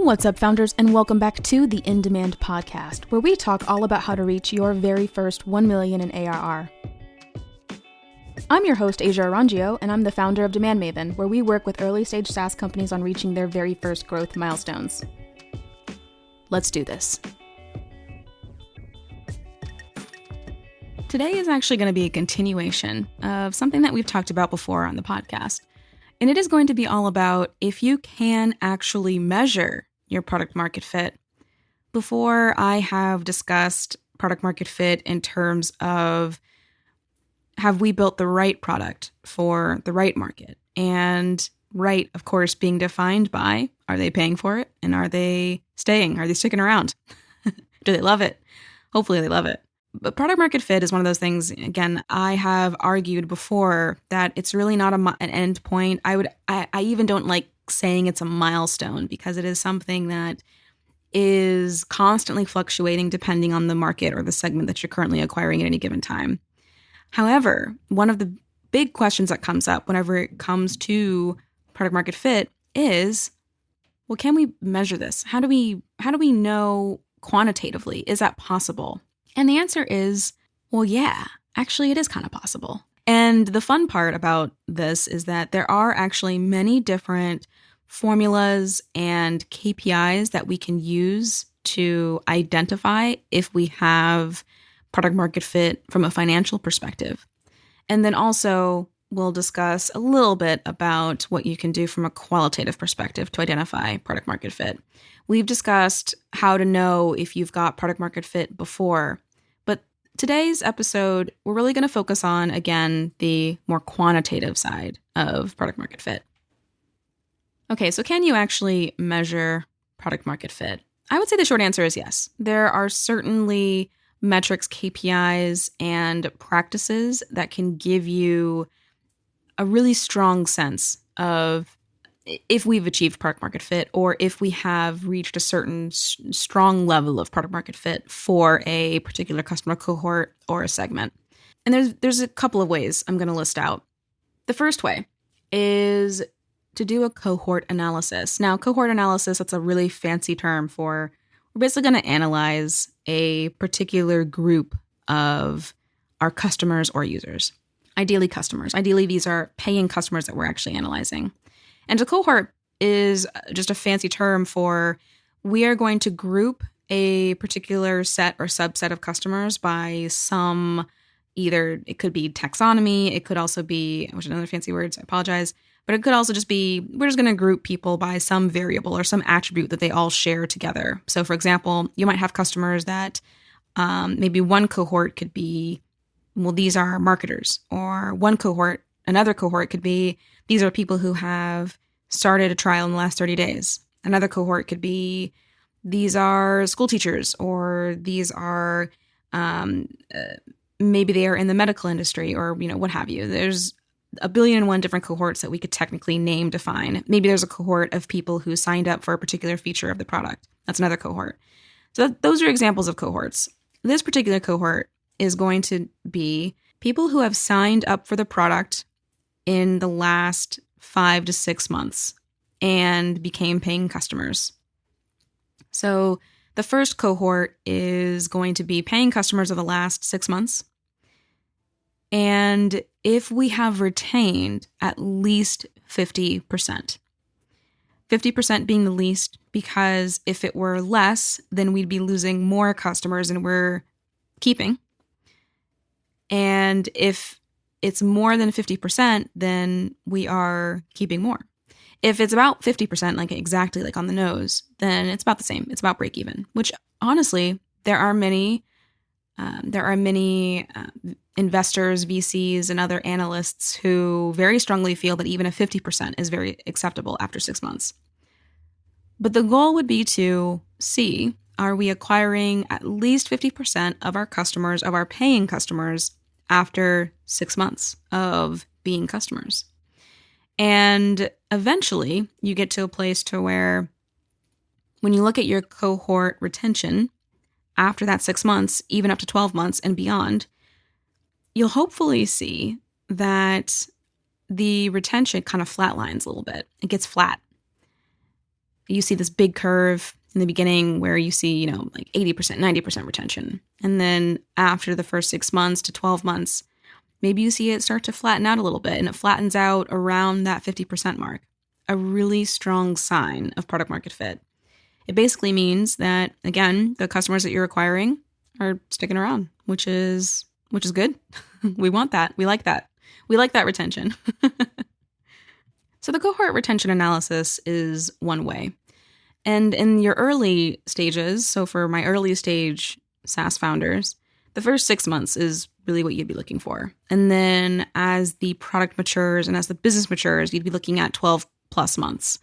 What's up, founders, and welcome back to the InDemand podcast, where we talk all about how to reach your very first 1 million in ARR. I'm your host, Asia Orangio, and I'm the founder of DemandMaven, where we work with early-stage SaaS companies on reaching their very first growth milestones. Let's do this. Today is actually going to be a continuation of something that we've talked about before on the podcast. And it is going to be all about if you can actually measure your product market fit. Before, I have discussed product market fit in terms of have we built the right product for the right market? And right, of course, being defined by are they paying for it? And are they staying? Are they sticking around? Do they love it? Hopefully they love it. But product market fit is one of those things, again, I have argued before that it's really not an end point. I even don't like saying it's a milestone because it is something that is constantly fluctuating depending on the market or the segment that you're currently acquiring at any given time. However, one of the big questions that comes up whenever it comes to product market fit is, well, can we measure this? How do we know quantitatively? Is that possible? And the answer is, well, yeah, actually it is kind of possible. And the fun part about this is that there are actually many different formulas and KPIs that we can use to identify if we have product market fit from a financial perspective. And then also we'll discuss a little bit about what you can do from a qualitative perspective to identify product market fit. We've discussed how to know if you've got product market fit before. Today's episode, we're really going to focus on, again, the more quantitative side of product market fit. Okay, so can you actually measure product market fit? I would say the short answer is yes. There are certainly metrics, KPIs, and practices that can give you a really strong sense of if we've achieved product market fit or if we have reached a certain strong level of product market fit for a particular customer cohort or a segment. And there's a couple of ways I'm going to list out. The first way is to do a cohort analysis. Now, cohort analysis, that's a really fancy term for we're basically going to analyze a particular group of our customers or users. Ideally customers. Ideally, these are paying customers that we're actually analyzing. And a cohort is just a fancy term for we are going to group a particular set or subset of customers by some, either it could be taxonomy, it could also be, which is another fancy word, so I apologize, but it could also just be, we're just going to group people by some variable or some attribute that they all share together. So for example, you might have customers that maybe one cohort could be, well, these are marketers, or another cohort could be, these are people who have started a trial in the last 30 days. Another cohort could be, these are school teachers, or these are, maybe they are in the medical industry, or, what have you. There's a billion and one different cohorts that we could technically define. Maybe there's a cohort of people who signed up for a particular feature of the product. That's another cohort. So those are examples of cohorts. This particular cohort is going to be people who have signed up for the product in the last 5 to 6 months and became paying customers. So the first cohort is going to be paying customers of the last 6 months. And if we have retained at least 50%, 50% being the least, because if it were less, then we'd be losing more customers and we're keeping. And if it's more than 50%, then we are keeping more. If it's about 50%, like exactly like on the nose, then it's about the same. It's about break even, which honestly, there are many investors, VCs, and other analysts who very strongly feel that even a 50% is very acceptable after 6 months. But the goal would be to see, are we acquiring at least 50% of our customers, of our paying customers, after 6 months of being customers? And eventually you get to a place to where when you look at your cohort retention after that 6 months, even up to 12 months and beyond, you'll hopefully see that the retention kind of flatlines a little bit. It gets flat. you see this big curve in the beginning where you see, like 80%, 90% retention. And then after the first 6 months to 12 months, maybe you see it start to flatten out a little bit, and it flattens out around that 50% mark. A really strong sign of product market fit. It basically means that, again, the customers that you're acquiring are sticking around, which is good. We want that. We like that. We like that retention. So the cohort retention analysis is one way. And in your early stages, so for my early stage SaaS founders, the first 6 months is really what you'd be looking for. And then as the product matures and as the business matures, you'd be looking at 12 plus months.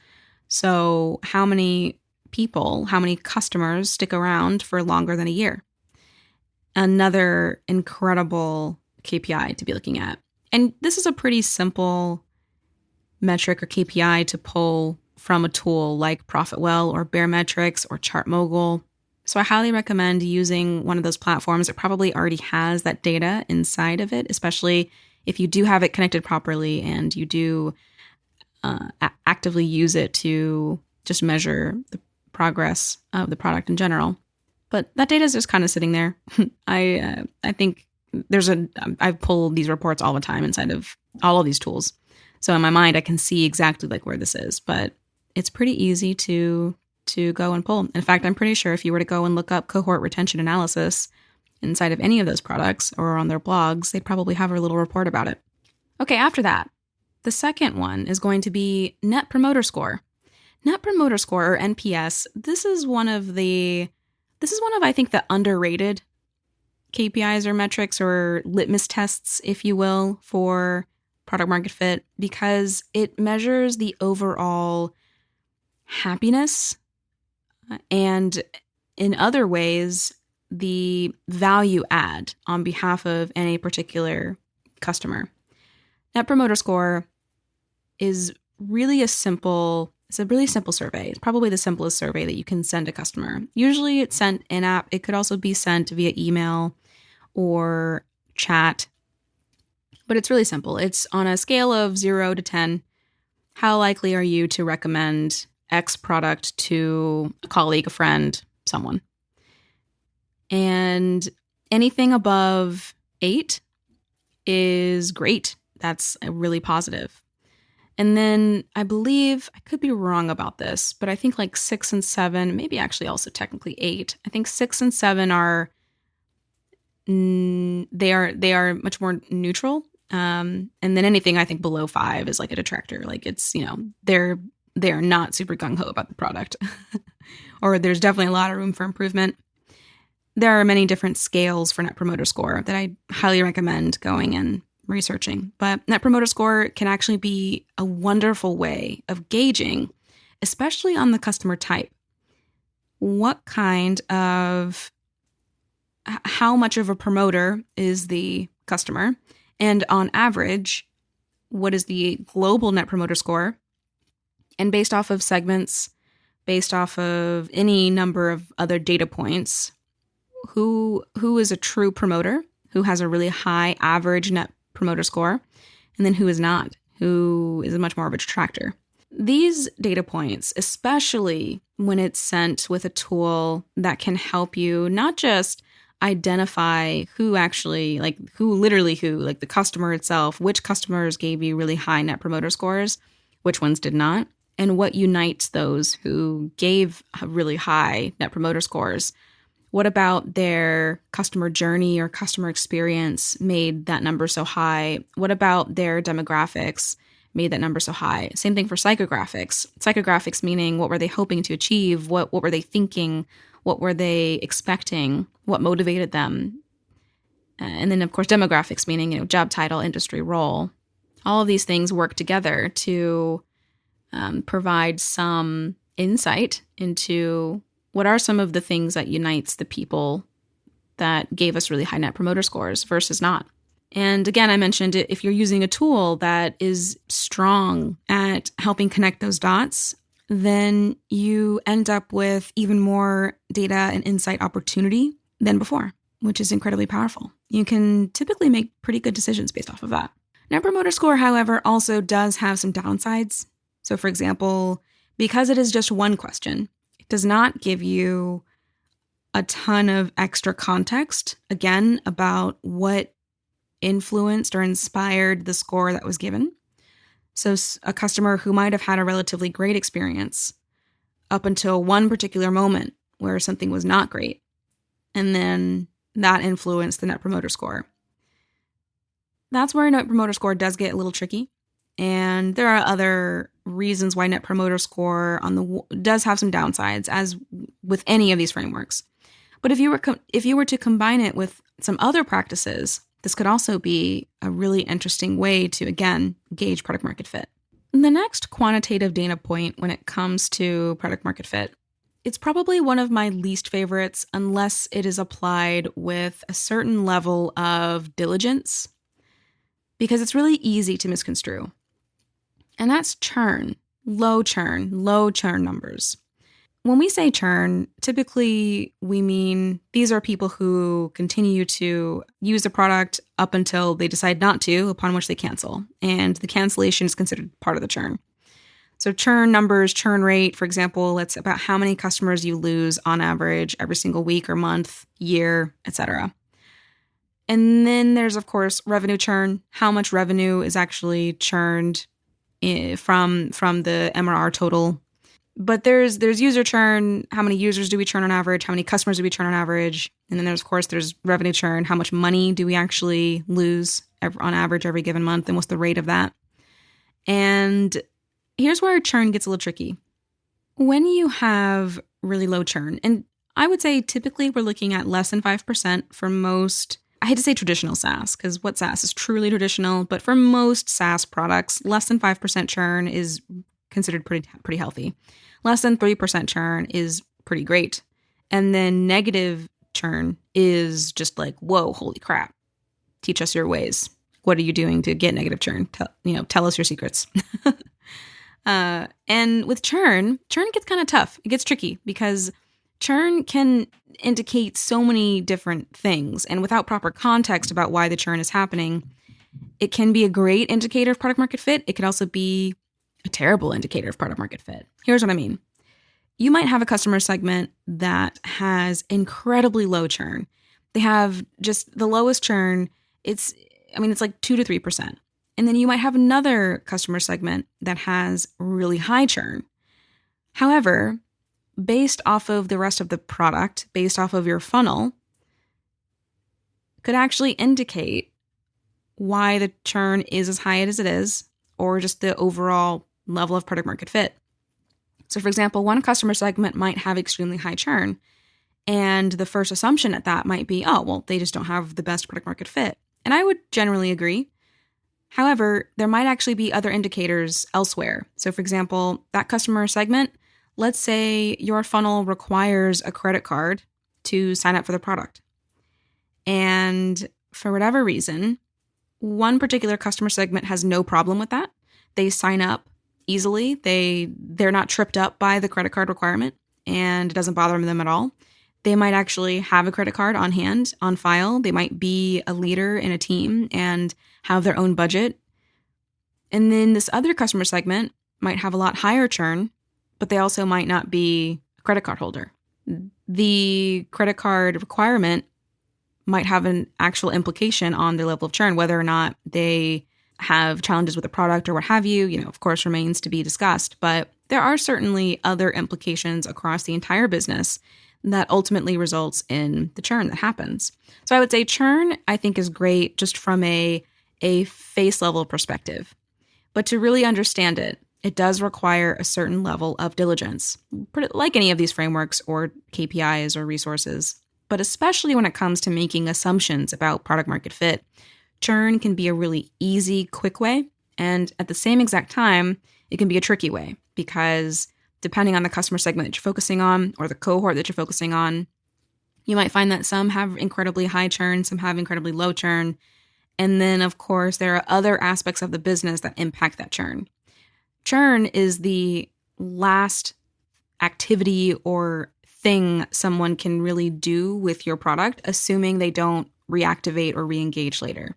So how many people, how many customers stick around for longer than a year? Another incredible KPI to be looking at. And this is a pretty simple metric or KPI to pull from a tool like ProfitWell or Baremetrics or ChartMogul. So I highly recommend using one of those platforms. It probably already has that data inside of it, especially if you do have it connected properly and you do actively use it to just measure the progress of the product in general. But that data is just kind of sitting there. I think I've pulled these reports all the time inside of all of these tools. So in my mind, I can see exactly like where this is, but it's pretty easy to go and pull. In fact, I'm pretty sure if you were to go and look up cohort retention analysis inside of any of those products or on their blogs, they'd probably have a little report about it. Okay, after that, the second one is going to be Net Promoter Score. Net Promoter Score, or NPS, this is one of I think the underrated KPIs or metrics or litmus tests, if you will, for product market fit, because it measures the overall happiness and in other ways, the value add on behalf of any particular customer. Net Promoter Score is really a really simple survey. It's probably the simplest survey that you can send a customer. Usually it's sent in-app. It could also be sent via email or chat, but it's really simple. It's on a scale of 0 to 10. How likely are you to recommend X product to a colleague, a friend, someone? And anything above 8 is great. That's really positive. And then I believe, I could be wrong about this, but I think like 6 and 7, maybe actually also technically 8. I think 6 and 7 are they are much more neutral. And then anything I think below 5 is like a detractor. Like it's, they're not super gung-ho about the product. Or there's definitely a lot of room for improvement. There are many different scales for Net Promoter Score that I highly recommend going and researching. But Net Promoter Score can actually be a wonderful way of gauging, especially on the customer type, how much of a promoter is the customer, and on average, what is the global Net Promoter Score? And based off of segments, based off of any number of other data points, who is a true promoter, who has a really high average Net Promoter Score, and then who is not, who is much more of a detractor. These data points, especially when it's sent with a tool that can help you not just identify who the customer itself, which customers gave you really high Net Promoter Scores, which ones did not, and what unites those who gave really high Net Promoter Scores. What about their customer journey or customer experience made that number so high? What about their demographics made that number so high? Same thing for psychographics. Psychographics meaning what were they hoping to achieve? What were they thinking? What were they expecting? What motivated them? And then, of course, demographics meaning job title, industry, role. All of these things work together to provide some insight into what are some of the things that unites the people that gave us really high Net Promoter Scores versus not. And again, I mentioned it, if you're using a tool that is strong at helping connect those dots, then you end up with even more data and insight opportunity than before, which is incredibly powerful. You can typically make pretty good decisions based off of that. Net Promoter Score, however, also does have some downsides. So for example, Because it is just one question, it does not give you a ton of extra context, again, about what influenced or inspired the score that was given. So a customer who might have had a relatively great experience up until one particular moment where something was not great, and then that influenced the Net Promoter Score. That's where Net Promoter Score does get a little tricky. And there are other reasons why Net Promoter Score does have some downsides, as with any of these frameworks. But if you were to combine it with some other practices, this could also be a really interesting way to, again, gauge product market fit. The next quantitative data point when it comes to product market fit, it's probably one of my least favorites unless it is applied with a certain level of diligence, because it's really easy to misconstrue. And that's churn, low churn numbers. When we say churn, typically we mean these are people who continue to use the product up until they decide not to, upon which they cancel. And the cancellation is considered part of the churn. So churn numbers, churn rate, for example, it's about how many customers you lose on average every single week or month, year, etc. And then there's, of course, revenue churn, how much revenue is actually churned from the MRR total. But there's user churn, how many users do we churn on average, how many customers do we churn on average, and then there's revenue churn, how much money do we actually lose on average every given month, and what's the rate of that. And here's where churn gets a little tricky. When you have really low churn, and I would say typically we're looking at less than 5% for most, I hate to say traditional SaaS, because what SaaS is truly traditional, but for most SaaS products, less than 5% churn is considered pretty healthy. Less than 3% churn is pretty great. And then negative churn is just like, whoa, holy crap. Teach us your ways. What are you doing to get negative churn? Tell us your secrets. And with churn gets kind of tough. It gets tricky because churn can indicate so many different things. And without proper context about why the churn is happening, it can be a great indicator of product market fit. It can also be a terrible indicator of product market fit. Here's what I mean. You might have a customer segment that has incredibly low churn. They have just the lowest churn. It's like 2 to 3%. And then you might have another customer segment that has really high churn. However, based off of the rest of the product, based off of your funnel, could actually indicate why the churn is as high as it is, or just the overall level of product market fit. So for example, one customer segment might have extremely high churn, and the first assumption at that might be, oh, well, they just don't have the best product market fit. And I would generally agree. However, there might actually be other indicators elsewhere. So for example, that customer segment, let's say your funnel requires a credit card to sign up for the product. And for whatever reason, one particular customer segment has no problem with that. They sign up easily. They're not tripped up by the credit card requirement, and it doesn't bother them at all. They might actually have a credit card on hand, on file. They might be a leader in a team and have their own budget. And then this other customer segment might have a lot higher churn, but they also might not be a credit card holder. The credit card requirement might have an actual implication on their level of churn, whether or not they have challenges with the product or what have you, of course, remains to be discussed. But there are certainly other implications across the entire business that ultimately results in the churn that happens. So I would say churn, I think, is great just from a face level perspective. But to really understand it, it does require a certain level of diligence, like any of these frameworks or KPIs or resources. But especially when it comes to making assumptions about product market fit, churn can be a really easy, quick way. And at the same exact time, it can be a tricky way because depending on the customer segment that you're focusing on or the cohort that you're focusing on, you might find that some have incredibly high churn, some have incredibly low churn. And then, of course, there are other aspects of the business that impact that churn. Churn is the last activity or thing someone can really do with your product, assuming they don't reactivate or re-engage later.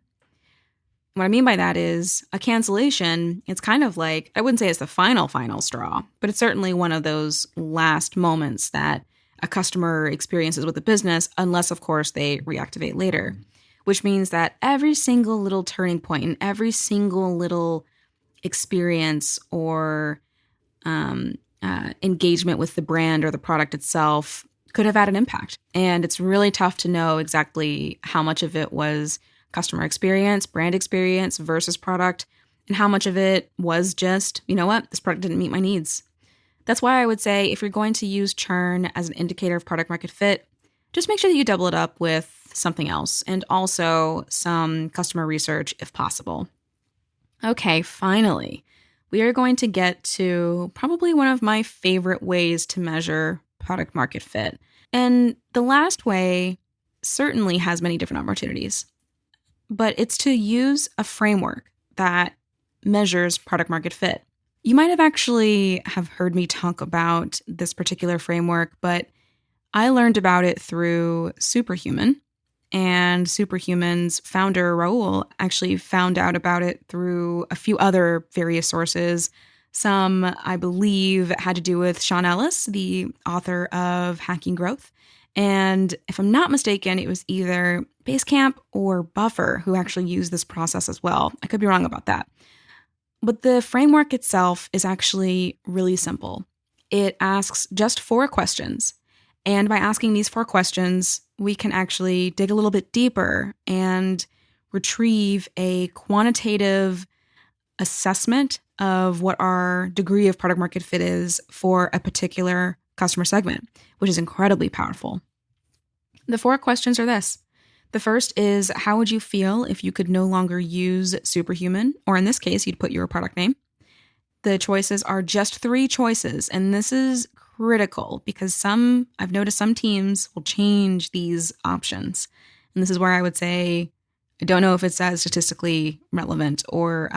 what I mean by that is a cancellation, it's kind of like, I wouldn't say it's the final straw, but it's certainly one of those last moments that a customer experiences with the business, unless, of course, they reactivate later, which means that every single little turning point and every single little experience or engagement with the brand or the product itself could have had an impact. And it's really tough to know exactly how much of it was customer experience, brand experience versus product, and how much of it was just, you know what, this product didn't meet my needs. That's why I would say if you're going to use churn as an indicator of product market fit, just make sure that you double it up with something else and also some customer research if possible. Okay, finally, we are going to get to probably one of my favorite ways to measure product market fit. And the last way certainly has many different opportunities, but it's to use a framework that measures product market fit. You might have actually have heard me talk about this particular framework, but I learned about it through Superhuman, and Superhuman's founder, Raul, actually found out about it through a few other various sources. Some, I believe, had to do with Sean Ellis, the author of Hacking Growth. And if I'm not mistaken, it was either Basecamp or Buffer who actually used this process as well. I could be wrong about that. But the framework itself is actually really simple. It asks just 4 questions. And by asking these 4 questions, we can actually dig a little bit deeper and retrieve a quantitative assessment of what our degree of product market fit is for a particular customer segment, which is incredibly powerful. The 4 questions are this. The first is, how would you feel if you could no longer use Superhuman? Or in this case, you'd put your product name. The choices are just 3 choices, and this is critical because I've noticed some teams will change these options. And this is where I would say, I don't know if it's as statistically relevant or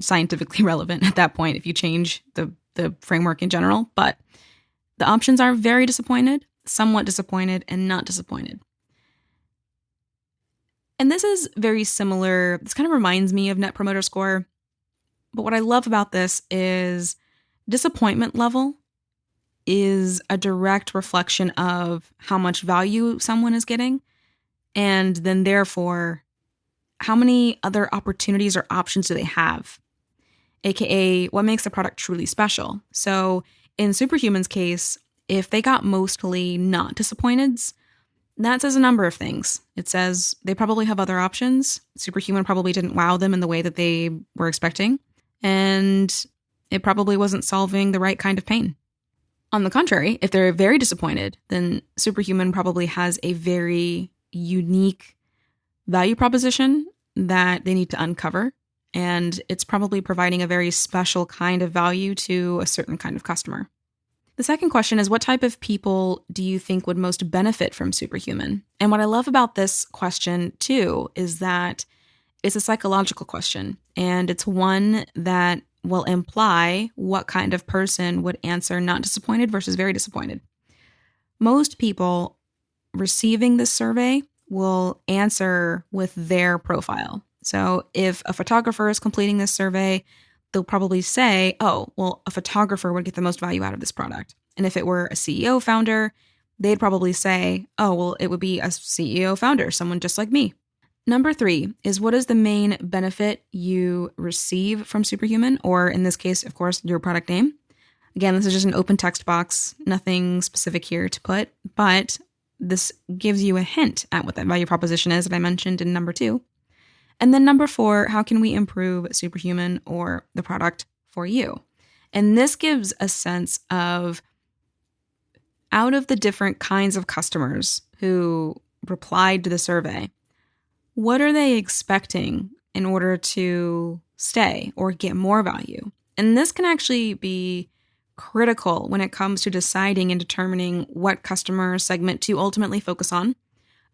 scientifically relevant at that point if you change the framework in general, but the options are very disappointed, somewhat disappointed, and not disappointed. And this is very similar. This kind of reminds me of Net Promoter Score. But what I love about this is disappointment level is a direct reflection of how much value someone is getting. And then therefore, how many other opportunities or options do they have? AKA, what makes the product truly special? So in Superhuman's case, if they got mostly not disappointeds, that says a number of things. It says they probably have other options. Superhuman probably didn't wow them in the way that they were expecting. And it probably wasn't solving the right kind of pain. On the contrary, if they're very disappointed, then Superhuman probably has a very unique value proposition that they need to uncover. And it's probably providing a very special kind of value to a certain kind of customer. The second question is, what type of people do you think would most benefit from Superhuman? And what I love about this question, too, is that it's a psychological question. And it's one that will imply what kind of person would answer not disappointed versus very disappointed. Most people receiving this survey will answer with their profile. So if a photographer is completing this survey, they'll probably say, oh, well, a photographer would get the most value out of this product. And if it were a CEO founder, they'd probably say, oh, well, it would be a CEO founder, someone just like me. Number 3 is, what is the main benefit you receive from Superhuman? Or in this case, of course, your product name. Again, this is just an open text box, nothing specific here to put, but this gives you a hint at what that value proposition is that I mentioned in number 2. And then number 4, how can we improve Superhuman or the product for you? And this gives a sense of, out of the different kinds of customers who replied to the survey, what are they expecting in order to stay or get more value? And this can actually be critical when it comes to deciding and determining what customer segment to ultimately focus on.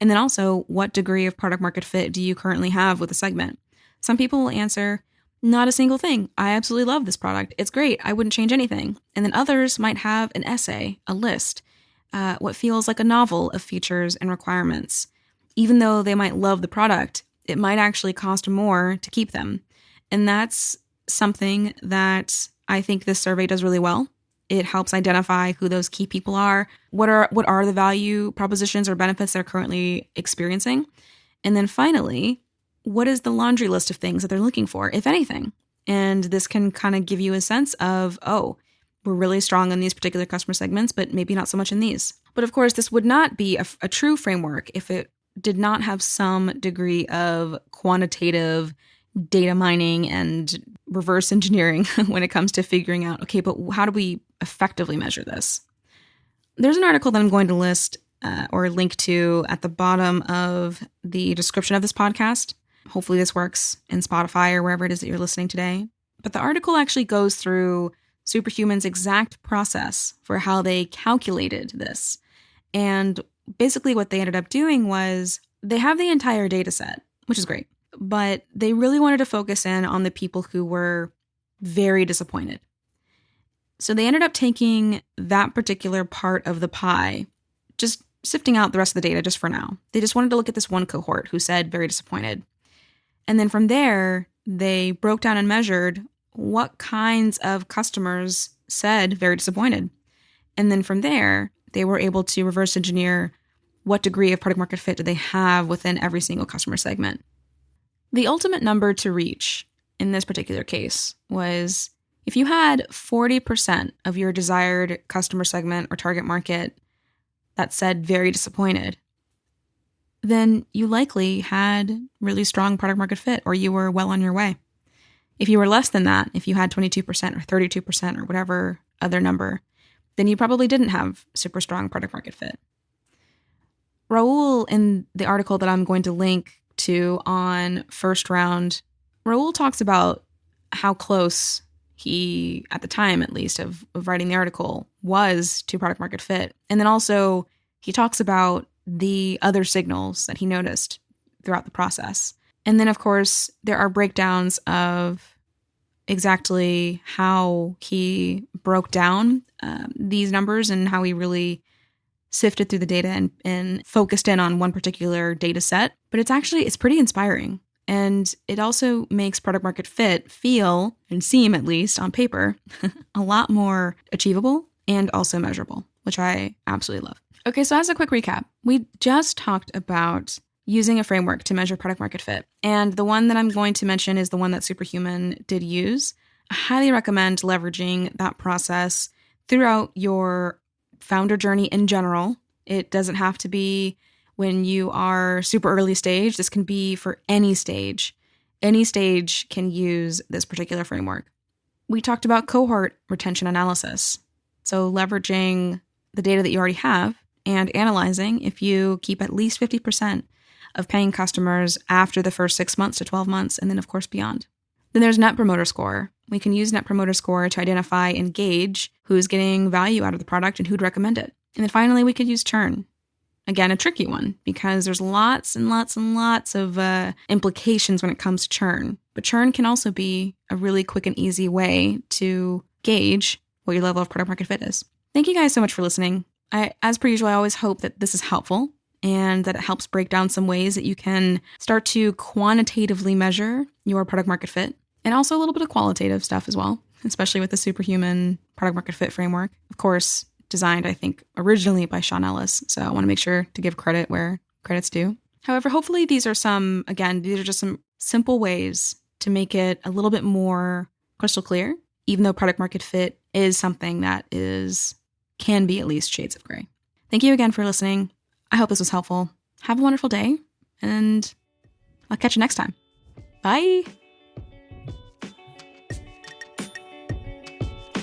And then also, what degree of product market fit do you currently have with the segment? Some people will answer, not a single thing. I absolutely love this product. It's great. I wouldn't change anything. And then others might have an essay, a list, what feels like a novel of features and requirements. Even though they might love the product, it might actually cost more to keep them. And that's something that I think this survey does really well. It helps identify who those key people are, what are the value propositions or benefits they're currently experiencing. And then finally, what is the laundry list of things that they're looking for, if anything? And this can kind of give you a sense of, oh, we're really strong in these particular customer segments, but maybe not so much in these. But of course, this would not be a true framework if it did not have some degree of quantitative data mining and reverse engineering when it comes to figuring out, okay, but how do we effectively measure this? There's an article that I'm going to list or link to at the bottom of the description of this podcast. Hopefully this works in Spotify or wherever it is that you're listening today. But the article actually goes through Superhuman's exact process for how they calculated this. And basically what they ended up doing was they have the entire data set, which is great, but they really wanted to focus in on the people who were very disappointed. So they ended up taking that particular part of the pie, just sifting out the rest of the data just for now. They just wanted to look at this one cohort who said very disappointed. And then from there, they broke down and measured what kinds of customers said very disappointed. And then from there, they were able to reverse engineer what degree of product market fit do they have within every single customer segment. The ultimate number to reach in this particular case was if you had 40% of your desired customer segment or target market that said very disappointed, then you likely had really strong product market fit, or you were well on your way. If you were less than that, if you had 22% or 32% or whatever other number, then you probably didn't have super strong product market fit. Raul, in the article that I'm going to link to on First Round, Raul talks about how close he, at the time at least, of writing the article, was to product market fit. And then also he talks about the other signals that he noticed throughout the process. And then, of course, there are breakdowns of exactly how he broke down these numbers and how he really sifted through the data and focused in on one particular data set. But it's pretty inspiring. And it also makes product market fit feel, and seem at least on paper, a lot more achievable and also measurable, which I absolutely love. Okay, so as a quick recap, we just talked about using a framework to measure product market fit. And the one that I'm going to mention is the one that Superhuman did use. I highly recommend leveraging that process throughout your founder journey in general. It doesn't have to be when you are super early stage. This can be for any stage. Any stage can use this particular framework. We talked about cohort retention analysis. So leveraging the data that you already have and analyzing if you keep at least 50% of paying customers after the first 6 months to 12 months, and then of course beyond. Then there's Net Promoter Score. We can use Net Promoter Score to identify and gauge who's getting value out of the product and who'd recommend it. And then finally, we could use Churn. Again, a tricky one because there's lots and lots and lots of implications when it comes to churn. But churn can also be a really quick and easy way to gauge what your level of product market fit is. Thank you guys so much for listening. As per usual, I always hope that this is helpful and that it helps break down some ways that you can start to quantitatively measure your product market fit, and also a little bit of qualitative stuff as well, especially with the Superhuman product market fit framework. Of course, designed, I think, originally by Sean Ellis. So I want to make sure to give credit where credit's due. However, hopefully these are just some simple ways to make it a little bit more crystal clear, even though product market fit is something that can be at least shades of gray. Thank you again for listening. I hope this was helpful. Have a wonderful day, and I'll catch you next time. Bye.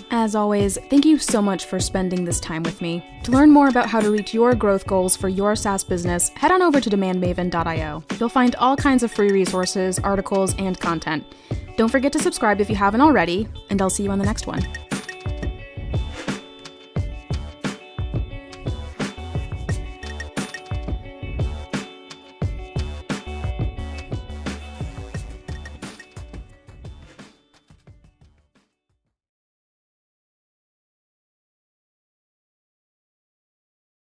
As always, thank you so much for spending this time with me. To learn more about how to reach your growth goals for your SaaS business, head on over to DemandMaven.io. You'll find all kinds of free resources, articles, and content. Don't forget to subscribe if you haven't already, and I'll see you on the next one.